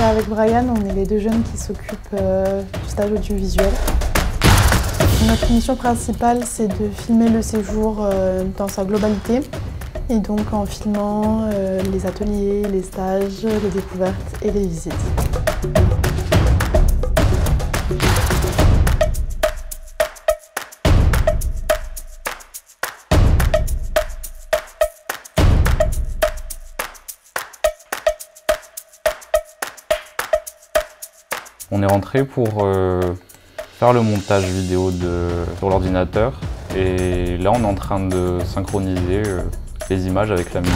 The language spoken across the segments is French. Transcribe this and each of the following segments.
avec Brian, on est les deux jeunes qui s'occupent du stage audiovisuel. Notre mission principale, c'est de filmer le séjour dans sa globalité. Et donc en filmant les ateliers, les stages, les découvertes et les visites. On est rentré pour faire le montage vidéo sur l'ordinateur et là on est en train de synchroniser les images avec la musique.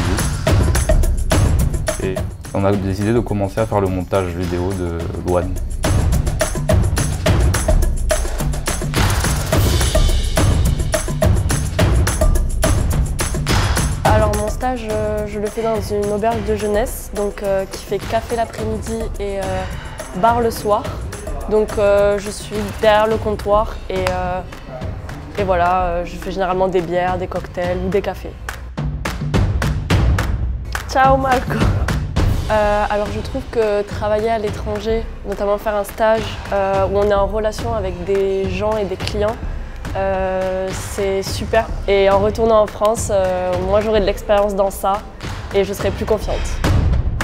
Et on a décidé de commencer à faire le montage vidéo de Loane. Alors mon stage, je le fais dans une auberge de jeunesse donc, qui fait café l'après-midi et bar le soir. Donc je suis derrière le comptoir et voilà, je fais généralement des bières, des cocktails ou des cafés. Ciao Marco. Alors je trouve que travailler à l'étranger, notamment faire un stage où on est en relation avec des gens et des clients, c'est super. Et en retournant en France, moi j'aurai de l'expérience dans ça et je serai plus confiante.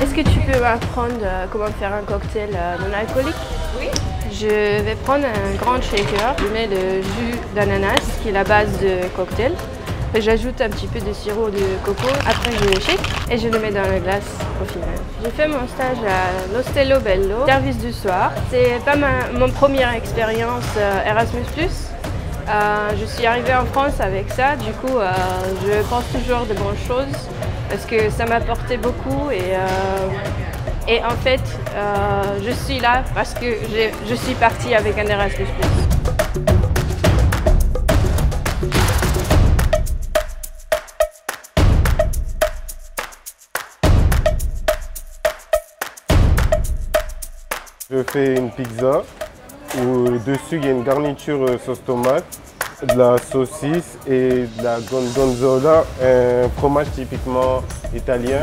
Est-ce que tu peux m'apprendre comment faire un cocktail non alcoolique? Oui. Je vais prendre un grand shaker, je mets le jus d'ananas qui est la base de cocktail. J'ajoute un petit peu de sirop de coco, après je le shake et je le mets dans la glace au final. J'ai fait mon stage à l'Ostello Bello, service du soir. C'est pas mon première expérience Erasmus+. Je suis arrivée en France avec ça, du coup je pense toujours de bonnes choses parce que ça m'a apporté beaucoup et en fait je suis là parce que je suis partie avec un Erasmus+. Je fais une pizza où dessus il y a une garniture sauce tomate, de la saucisse et de la gorgonzola, un fromage typiquement italien,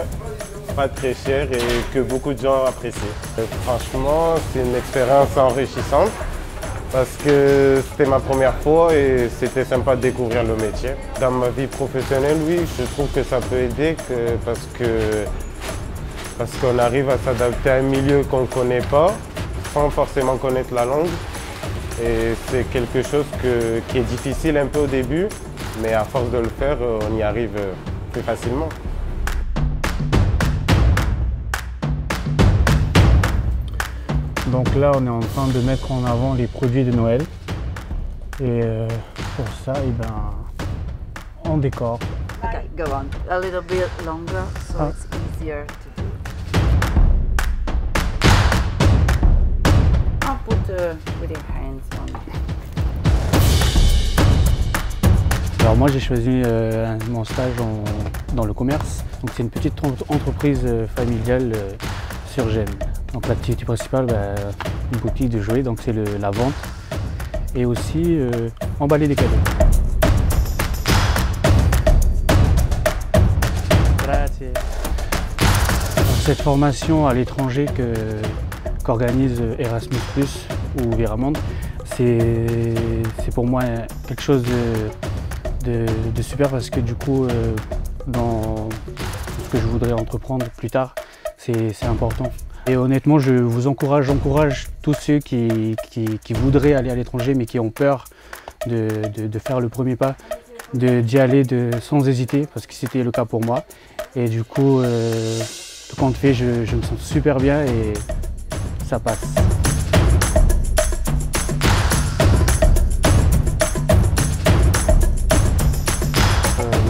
pas très cher et que beaucoup de gens apprécient. Franchement, c'est une expérience enrichissante parce que c'était ma première fois et c'était sympa de découvrir le métier. Dans ma vie professionnelle, oui, je trouve que ça peut aider parce qu'on arrive à s'adapter à un milieu qu'on ne connaît pas, sans forcément connaître la langue. Et c'est quelque chose qui est difficile un peu au début, mais à force de le faire, on y arrive plus facilement. Donc là, on est en train de mettre en avant les produits de Noël. Et pour ça, on décore. Okay, go on. A little bit longer, so it's easier to do. I'll put with your hands on. Alors moi, j'ai choisi mon stage dans le commerce. Donc c'est une petite entreprise familiale sur Gênes. Donc l'activité principale, une boutique de jouets, donc c'est la vente et aussi emballer des cadeaux. Cette formation à l'étranger qu'organise Erasmus+ ou Viramonde, c'est pour moi quelque chose de super parce que du coup, dans ce que je voudrais entreprendre plus tard, c'est important. Et honnêtement, j'encourage tous ceux qui voudraient aller à l'étranger mais qui ont peur de faire le premier pas, d'y aller sans hésiter, parce que c'était le cas pour moi. Et du coup, tout compte fait, je me sens super bien et ça passe.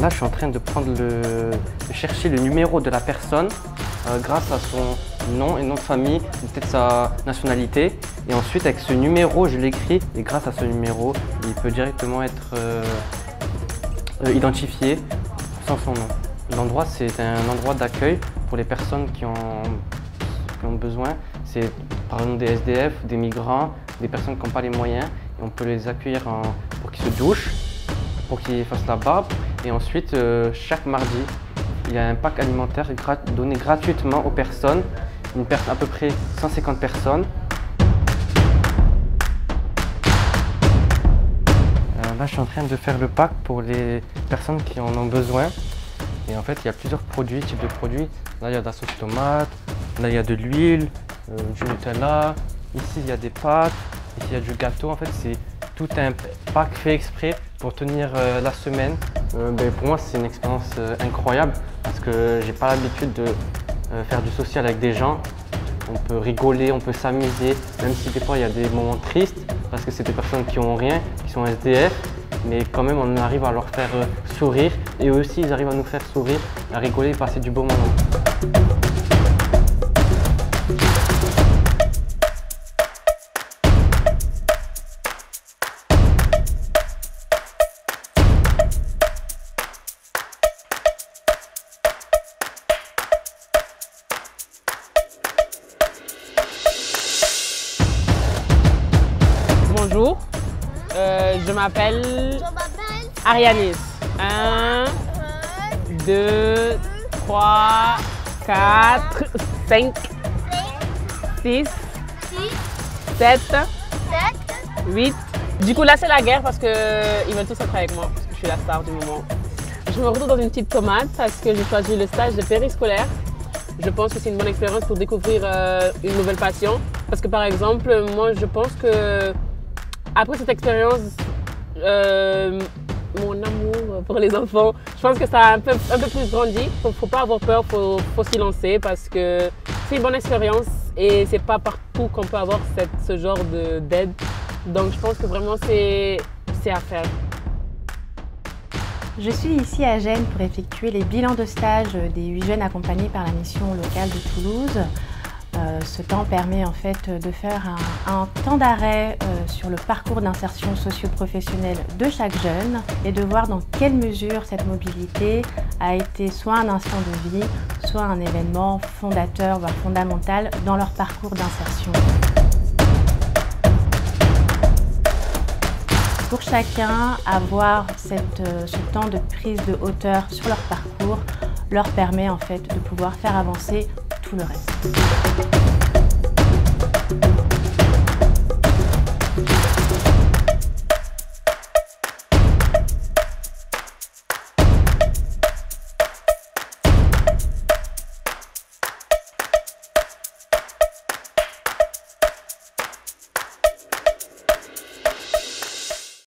Là, je suis en train de chercher le numéro de la personne grâce à son nom et nom de famille, peut-être sa nationalité. Et ensuite, avec ce numéro, je l'écris et grâce à ce numéro, il peut directement être identifié sans son nom. L'endroit, c'est un endroit d'accueil pour les personnes qui ont besoin. C'est par exemple des SDF, des migrants, des personnes qui n'ont pas les moyens. Et on peut les accueillir pour qu'ils se douchent, pour qu'ils fassent la barbe. Et ensuite, chaque mardi, il y a un pack alimentaire donné gratuitement aux personnes à peu près 150 personnes. Là, je suis en train de faire le pack pour les personnes qui en ont besoin. Et en fait, il y a plusieurs types de produits. Là, il y a de la sauce tomate, là, il y a de l'huile, du Nutella. Ici, il y a des pâtes, ici, il y a du gâteau. En fait, c'est tout un pack fait exprès pour tenir la semaine. Pour moi, c'est une expérience incroyable parce que j'ai pas l'habitude de faire du social avec des gens. On peut rigoler, on peut s'amuser, même si des fois il y a des moments tristes parce que c'est des personnes qui n'ont rien, qui sont SDF, mais quand même on arrive à leur faire sourire et eux aussi ils arrivent à nous faire sourire, à rigoler et passer du beau moment. Bonjour, je m'appelle Arianis. 1, 2, 3, 4, 5, 6, 7, 8. Du coup là c'est la guerre parce qu'ils veulent tous être avec moi, parce que je suis la star du moment. Je me retrouve dans une petite tomate parce que j'ai choisi le stage de périscolaire. Je pense que c'est une bonne expérience pour découvrir une nouvelle passion. Parce que par exemple, moi je pense que après cette expérience, mon amour pour les enfants, je pense que ça a un peu plus grandi. Faut pas avoir peur, faut s'y lancer parce que c'est une bonne expérience et c'est pas partout qu'on peut avoir ce genre d'aide. Donc je pense que vraiment c'est à faire. Je suis ici à Gênes pour effectuer les bilans de stage des 8 jeunes accompagnés par la mission locale de Toulouse. Ce temps permet en fait de faire un temps d'arrêt sur le parcours d'insertion socio-professionnelle de chaque jeune et de voir dans quelle mesure cette mobilité a été soit un instant de vie, soit un événement fondateur, voire fondamental dans leur parcours d'insertion. Pour chacun, avoir ce temps de prise de hauteur sur leur parcours leur permet en fait de pouvoir faire avancer tout le reste.